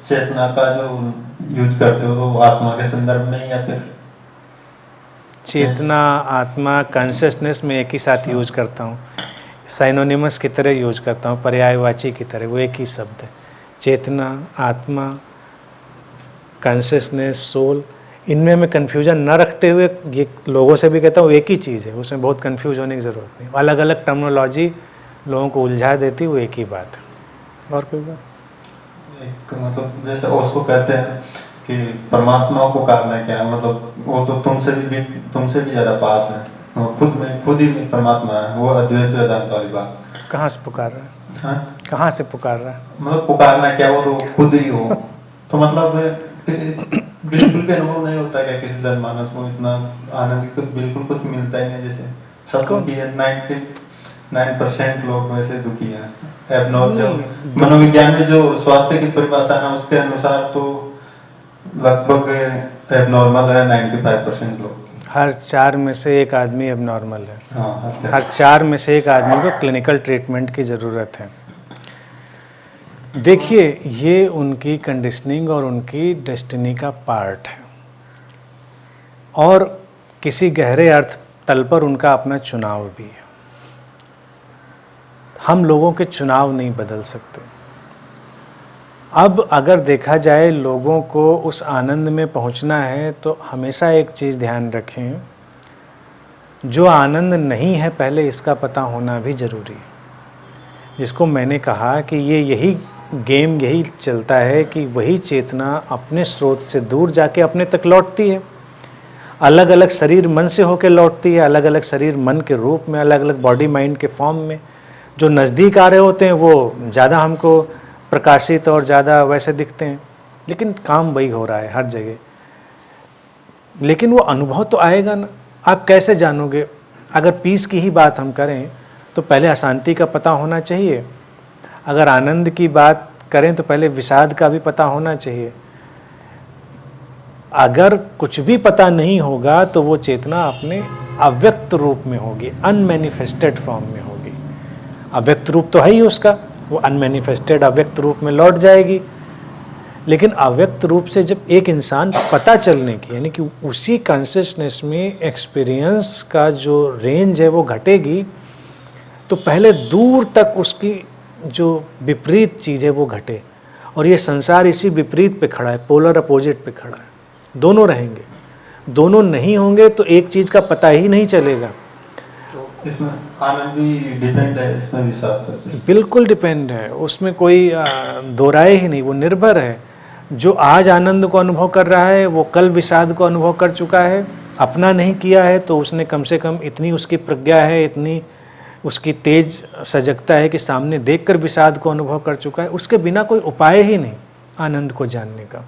चेतना का जो यूज करते हो वो आत्मा के संदर्भ में या फिर चेतना, आत्मा, कॉन्शियसनेस में एक ही साथ यूज करता हूँ, साइनोनिमस की तरह यूज करता हूँ, पर्यायवाची की तरह, वो एक ही शब्द है। चेतना, आत्मा, कॉन्शियसनेस, सोल, इनमें मैं कन्फ्यूजन न रखते हुए ये लोगों से भी कहता हूँ एक ही चीज़ है, उसमें बहुत कन्फ्यूज होने की ज़रूरत नहीं। अलग अलग टर्मिनोलॉजी लोगों को उलझा देती, वो एक ही बात है। और कोई बात? एक मतलब जैसे उसको कहते हैं कि परमात्मा को पुकारना क्या है, मतलब वो तो तुमसे भी ज़्यादा पास है, वो खुद ही परमात्मा है, वो अद्वैत वेदांत वाली बात। कहाँ से पुकार रहा है? हाँ, कहाँ से पुकार रहा है? मतलब पुकारना क्या, वो तो खुद ही हो। तो मतलब फिर बिल्कुल भी अनुभव नहीं होता क्या किसी जनमानस को इतना आनंद, तो बिल्कुल कुछ मिलता ही नहीं। जैसे सब दुखी है, 99% लोग वैसे दुखी हैं। जो मनोविज्ञान में जो स्वास्थ्य की परिभाषा है ना, उसके अनुसार तो लगभग एबनॉर्मल है 95% लोग। हर 4 में से एक आदमी एबनॉर्मल है। हाँ, हर 4 में से एक आदमी को क्लिनिकल ट्रीटमेंट की ज़रूरत है। देखिए, ये उनकी कंडीशनिंग और उनकी डेस्टिनी का पार्ट है, और किसी गहरे अर्थ तल पर उनका अपना चुनाव भी है। हम लोगों के चुनाव नहीं बदल सकते। अब अगर देखा जाए लोगों को उस आनंद में पहुंचना है तो हमेशा एक चीज़ ध्यान रखें, जो आनंद नहीं है पहले इसका पता होना भी ज़रूरी है। जिसको मैंने कहा कि यही गेम यही चलता है कि वही चेतना अपने स्रोत से दूर जाके अपने तक लौटती है। अलग अलग शरीर मन से होकर लौटती है, अलग अलग शरीर मन के रूप में, अलग अलग बॉडी माइंड के फॉर्म में। जो नज़दीक आ रहे होते हैं वो ज़्यादा हमको प्रकाशित और ज़्यादा वैसे दिखते हैं, लेकिन काम वही हो रहा है हर जगह। लेकिन वो अनुभव तो आएगा ना। आप कैसे जानोगे? अगर पीस की ही बात हम करें तो पहले अशांति का पता होना चाहिए। अगर आनंद की बात करें तो पहले विषाद का भी पता होना चाहिए। अगर कुछ भी पता नहीं होगा तो वो चेतना अपने अव्यक्त रूप में होगी, अनमैनिफेस्टेड फॉर्म में होगी। अव्यक्त रूप तो है ही उसका, वो अनमैनिफेस्टेड अव्यक्त रूप में लौट जाएगी। लेकिन अव्यक्त रूप से जब एक इंसान पता चलने की, यानी कि उसी कॉन्शियसनेस में एक्सपीरियंस का जो रेंज है वो घटेगी, तो पहले दूर तक उसकी जो विपरीत चीज़ है वो घटे। और ये संसार इसी विपरीत पे खड़ा है, पोलर अपोजिट पे खड़ा है। दोनों रहेंगे, दोनों नहीं होंगे तो एक चीज़ का पता ही नहीं चलेगा। तो इसमें आनंद भी डिपेंड है, इसमें भी साथ बिल्कुल डिपेंड है, उसमें कोई दो राय ही नहीं। वो निर्भर है। जो आज आनंद को अनुभव कर रहा है वो कल विषाद को अनुभव कर चुका है। अपना नहीं किया है तो उसने कम से कम इतनी उसकी प्रज्ञा है, इतनी उसकी तेज सजगता है कि सामने देखकर विषाद को अनुभव कर चुका है। उसके बिना कोई उपाय ही नहीं आनंद को जानने का।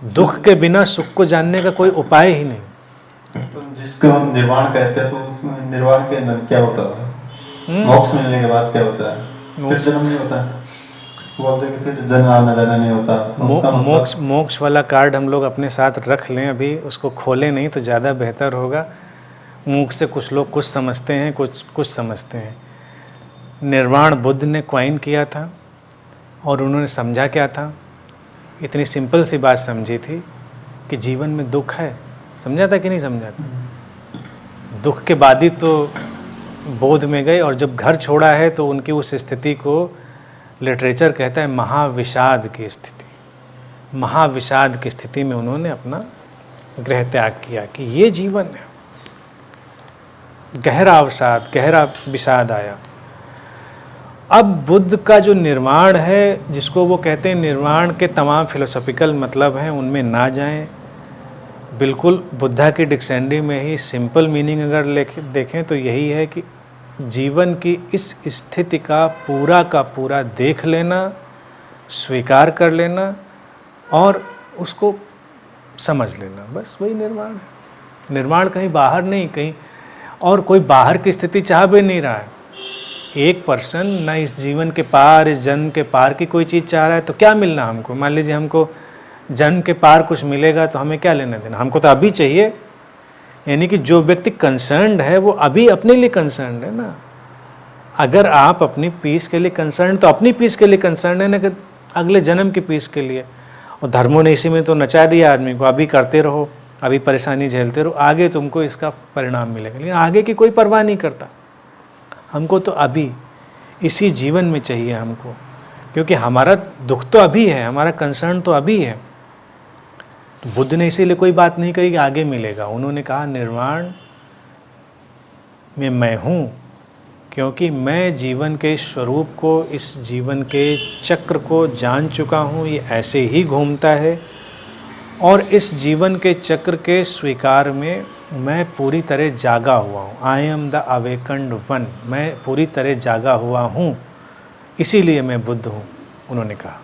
दुख के बिना सुख को जानने का कोई उपाय ही नहीं। तो जिसको हम निर्वाण कहते हैं, तो उसमें निर्वाण के अंदर क्या होता है? मोक्ष मिलने के बाद क्या होता है? फिर जन्म नहीं होता है, बोलते हैं कि फिर जन्म आना जाना नहीं होता। मोक्ष वाला कार्ड हम लोग अपने साथ रख लें, अभी उसको खोलें नहीं तो ज़्यादा बेहतर होगा। मुख से कुछ लोग कुछ समझते हैं, कुछ समझते हैं। निर्वाण बुद्ध ने क्वाइन किया था और उन्होंने समझा क्या था? इतनी सिंपल सी बात समझी थी कि जीवन में दुख है। समझा था कि नहीं समझा था? दुख के बाद ही तो बोध में गए, और जब घर छोड़ा है तो उनकी उस स्थिति को लिटरेचर कहता है महाविषाद की स्थिति। महाविषाद की स्थिति में उन्होंने अपना गृह त्याग किया कि ये जीवन है। गहरा अवसाद, गहरा विषाद आया। अब बुद्ध का जो निर्वाण है, जिसको वो कहते हैं निर्वाण के तमाम फिलोसॉफिकल मतलब हैं, उनमें ना जाएं। बिल्कुल बुद्धा की डिक्शनरी में ही सिंपल मीनिंग अगर देखें तो यही है कि जीवन की इस स्थिति का पूरा देख लेना, स्वीकार कर लेना और उसको समझ लेना, बस वही निर्वाण है। निर्वाण कहीं बाहर नहीं, कहीं और कोई बाहर की स्थिति चाह भी नहीं रहा है। एक पर्सन ना इस जीवन के पार, इस जन्म के पार की कोई चीज़ चाह रहा है तो क्या मिलना हमको? मान लीजिए हमको जन्म के पार कुछ मिलेगा तो हमें क्या लेना देना? हमको तो अभी चाहिए। यानी कि जो व्यक्ति कंसर्न्ड है वो अभी अपने लिए कंसर्न्ड है ना। अगर आप अपनी पीस के लिए कंसर्न, तो अपनी पीस के लिए कंसर्न है ना, कि अगले जन्म के पीस के लिए। और धर्मों ने इसी में तो नचा दिया आदमी को, अभी करते रहो, अभी परेशानी झेलते रहो, आगे तुमको इसका परिणाम मिलेगा। लेकिन आगे की कोई परवाह नहीं करता। हमको तो अभी इसी जीवन में चाहिए हमको, क्योंकि हमारा दुख तो अभी है, हमारा कंसर्न तो अभी है। तो बुद्ध ने इसीलिए कोई बात नहीं करी कि आगे मिलेगा। उन्होंने कहा निर्वाण में मैं हूँ, क्योंकि मैं जीवन के स्वरूप को, इस जीवन के चक्र को जान चुका हूँ। ये ऐसे ही घूमता है और इस जीवन के चक्र के स्वीकार में मैं पूरी तरह जागा हुआ हूँ। I am the awakened one, मैं पूरी तरह जागा हुआ हूँ, इसीलिए मैं बुद्ध हूँ। उन्होंने कहा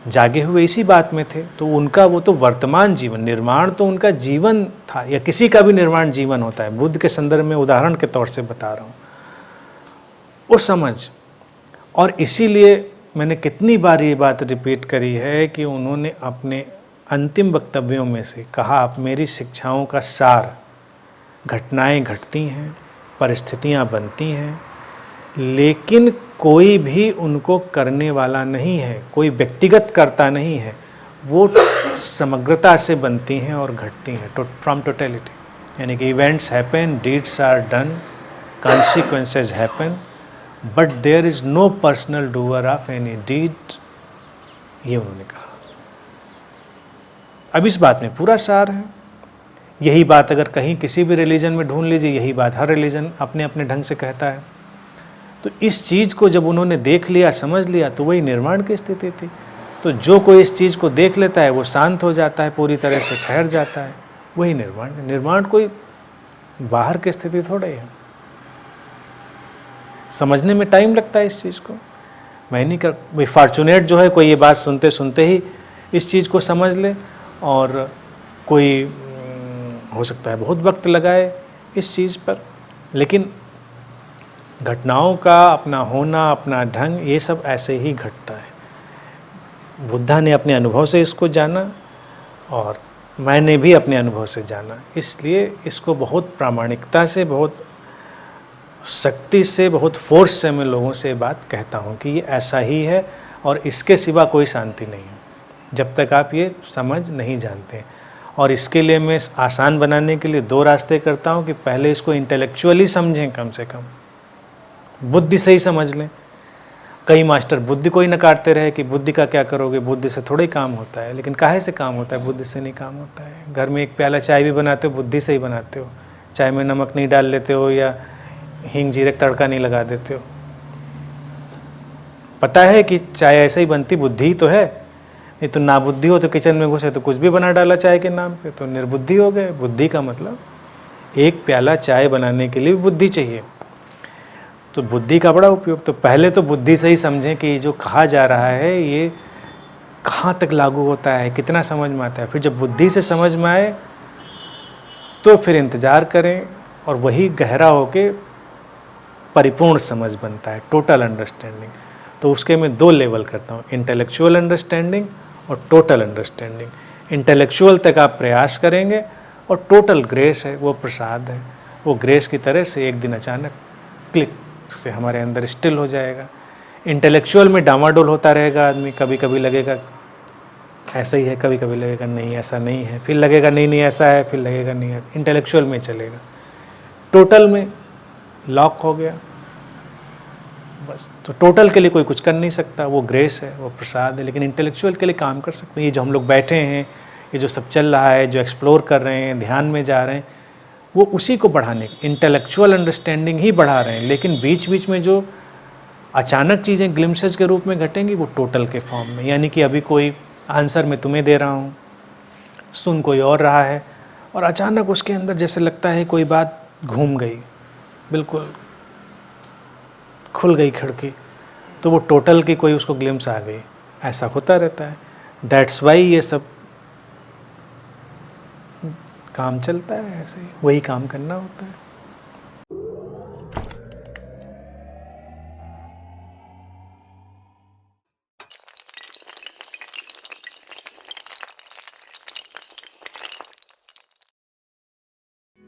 जागे हुए इसी बात में थे। तो उनका वो तो वर्तमान जीवन, निर्माण तो उनका जीवन था, या किसी का भी निर्माण जीवन होता है। बुद्ध के संदर्भ में उदाहरण के तौर से बता रहा हूँ, वो समझ। और इसीलिए मैंने कितनी बार ये बात रिपीट करी है कि उन्होंने अपने अंतिम वक्तव्यों में से कहा, आप मेरी शिक्षाओं का सार, घटनाएं घटती हैं, परिस्थितियां बनती हैं, लेकिन कोई भी उनको करने वाला नहीं है, कोई व्यक्तिगत करता नहीं है, वो समग्रता से बनती हैं और घटती हैं, फ्रॉम टोटलिटी। यानी कि events happen, deeds are done, consequences happen, but there is no personal doer of any deed, ये उन्होंने कहा। अब इस बात में पूरा सार है। यही बात अगर कहीं किसी भी रिलीजन में ढूंढ लीजिए, यही बात हर रिलीजन अपने अपने ढंग से कहता है। तो इस चीज़ को जब उन्होंने देख लिया, समझ लिया, तो वही निर्माण की स्थिति थी। तो जो कोई इस चीज़ को देख लेता है वो शांत हो जाता है, पूरी तरह से ठहर जाता है, वही निर्माण है। निर्माण कोई बाहर की स्थिति थोड़ा ही है। समझने में टाइम लगता है इस चीज़ को। मैं नहीं कर, भाई फॉर्चुनेट जो है कोई ये बात सुनते सुनते ही इस चीज़ को समझ ले, और कोई हो सकता है बहुत वक्त लगाए इस चीज़ पर। लेकिन घटनाओं का अपना होना, अपना ढंग, ये सब ऐसे ही घटता है। बुद्धा ने अपने अनुभव से इसको जाना और मैंने भी अपने अनुभव से जाना, इसलिए इसको बहुत प्रामाणिकता से, बहुत शक्ति से, बहुत फोर्स से मैं लोगों से बात कहता हूँ कि ये ऐसा ही है और इसके सिवा कोई शांति नहीं है, जब तक आप ये समझ नहीं जानते। और इसके लिए मैं आसान बनाने के लिए दो रास्ते करता हूँ कि पहले इसको इंटेलेक्चुअली समझें, कम से कम बुद्धि से ही समझ लें। कई मास्टर बुद्धि को ही नकारते रहे कि बुद्धि का क्या करोगे, बुद्धि से थोड़ा ही काम होता है। लेकिन काहे से काम होता है? बुद्धि से नहीं काम होता है। घर में एक प्याला चाय भी बनाते हो, बुद्धि से ही बनाते हो। चाय में नमक नहीं डाल लेते हो या हींग जीरे का तड़का नहीं लगा देते हो। पता है कि चाय ऐसे ही बनती, बुद्धि ही तो है। नहीं तो ना बुद्धि हो तो किचन में घुसे तो कुछ भी बना डाला चाय के नाम पे, तो निर्बुद्धि हो गए। बुद्धि का मतलब एक प्याला चाय बनाने के लिए बुद्धि चाहिए, तो बुद्धि का बड़ा उपयोग। तो पहले तो बुद्धि से ही समझें कि जो कहा जा रहा है ये कहाँ तक लागू होता है, कितना समझ में आता है। फिर जब बुद्धि से समझ में आए तो फिर इंतज़ार करें, और वही गहरा होके परिपूर्ण समझ बनता है, टोटल अंडरस्टैंडिंग। तो उसके मैं दो लेवल करता हूँ, इंटेलेक्चुअल अंडरस्टैंडिंग और टोटल अंडरस्टैंडिंग। इंटेलेक्चुअल तक आप प्रयास करेंगे और टोटल ग्रेस है, वो प्रसाद है। वो ग्रेस की तरह से एक दिन अचानक क्लिक से हमारे अंदर स्टिल हो जाएगा। इंटेलेक्चुअल में डामाडोल होता रहेगा आदमी, कभी कभी लगेगा ऐसा ही है, कभी कभी लगेगा नहीं ऐसा नहीं है, फिर लगेगा नहीं नहीं ऐसा है, फिर लगेगा नहीं ऐसा। इंटेलेक्चुअल में चलेगा। टोटल में लॉक हो गया बस। तो टोटल के लिए कोई कुछ कर नहीं सकता, वो ग्रेस है, वो प्रसाद है। लेकिन इंटेलेक्चुअल के लिए काम कर सकते हैं। ये जो हम लोग बैठे हैं, ये जो सब चल रहा है, जो एक्सप्लोर कर रहे हैं, ध्यान में जा रहे हैं, वो उसी को बढ़ाने, इंटेलेक्चुअल अंडरस्टैंडिंग ही बढ़ा रहे हैं। लेकिन बीच बीच में जो अचानक चीज़ें ग्लिम्सेस के रूप में घटेंगी, वो टोटल के फॉर्म में। यानी कि अभी कोई आंसर मैं तुम्हें दे रहा हूँ, सुन कोई और रहा है, और अचानक उसके अंदर जैसे लगता है कोई बात घूम गई, बिल्कुल खुल गई खिड़की, तो वो टोटल की कोई उसको ग्लिम्स आ गई। ऐसा होता रहता है। दैट्स वाई ये सब काम चलता है, ऐसे ही वही काम करना होता है।